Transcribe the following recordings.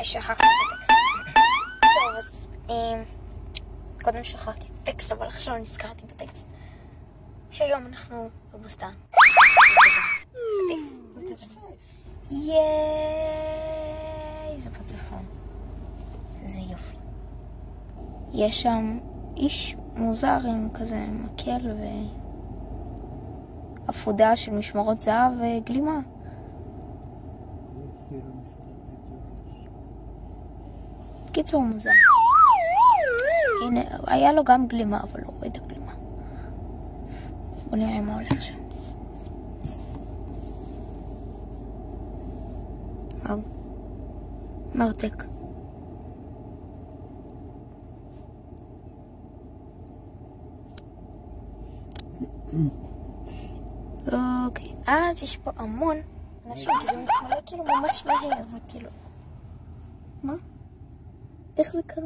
שכחתי את הטקסט. טוב, אז קודם שכחתי את הטקסט, אבל עכשיו נזכרתי בטקסט. שהיום אנחנו בבוסתן. ייי, זה בצפון. זה יופי. יש שם איש מוזר עם כזה מקל ועפודה של משמרות זהב וגלימה. קיצור מוזר. הנה, היה לו גם גלימה, אבל לא רואה את הגלימה. בוא נראה מה הולך שם. וואו. מרתק. אוקיי. אז יש פה המון אנשים, כי זה מתמלא כאילו ממש מהר, וכאילו... מה? איך זה קרה?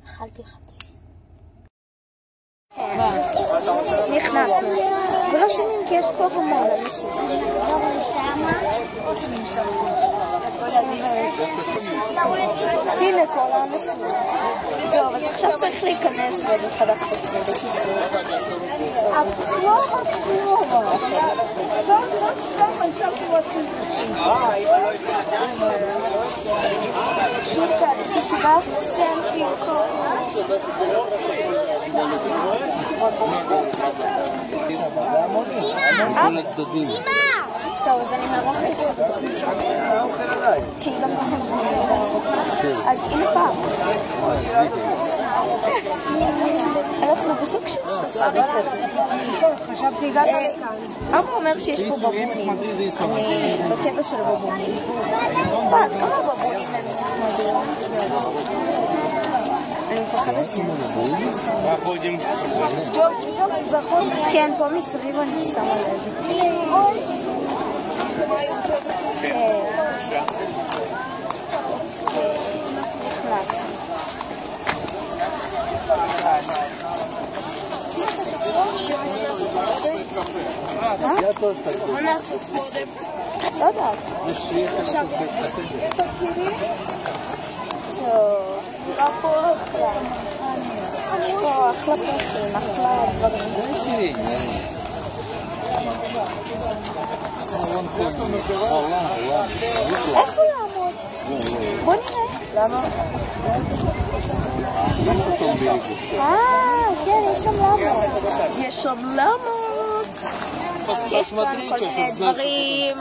אכלתי. נכנסנו, ולא שומעים כי יש פה המון אנשים. הנה כל האנשים. טוב, אז עכשיו צריך להיכנס ולהתחדש את עצמי בקיצור. תשבח סלפי טוב, אז אני מערכת את זה בתוכנית שלי. כי גם לכם אז הנה פעם. אנחנו בסוג של ספארי כזה. חשבתי הגעת לכאן. אבא אומר שיש פה בבונים. אני בקטע של בבונים. אז כמה בבונים הם נחמדים? אני מפחדת מזה. כן, פה מסביב אני שמה לב. נכנס. מה נעשו קודם? לא יודעת. טוב, נראה פה אחלה. יש פה אחלה פרסים, אחלה דברים. איפה לעמוד? בוא נראה. למה? כן, יש שם למות. יש שם למות. יש כאן כל מיני דברים.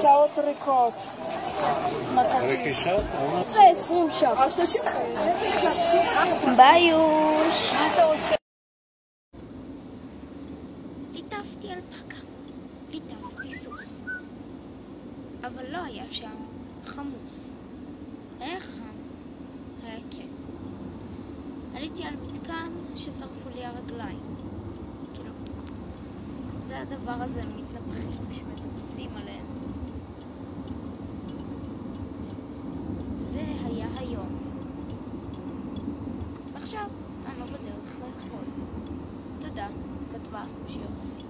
שעות ריקות. זה 20 שעות. ביוש. ליטפתי אלפקה. ליטפתי סוס. אבל לא היה שם חמוס. היה חם. היה כן. עליתי על מתקן ששרפו לי הרגליים. כאילו, זה הדבר הזה, מתנפחים שמטפסים עליהם. זה היה היום. עכשיו, אני לא בדרך לאכול. תודה, כתבה שיר עושים.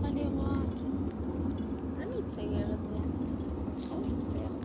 אני רואה, כן. אני אצייר את זה. אני חייבת לצייר.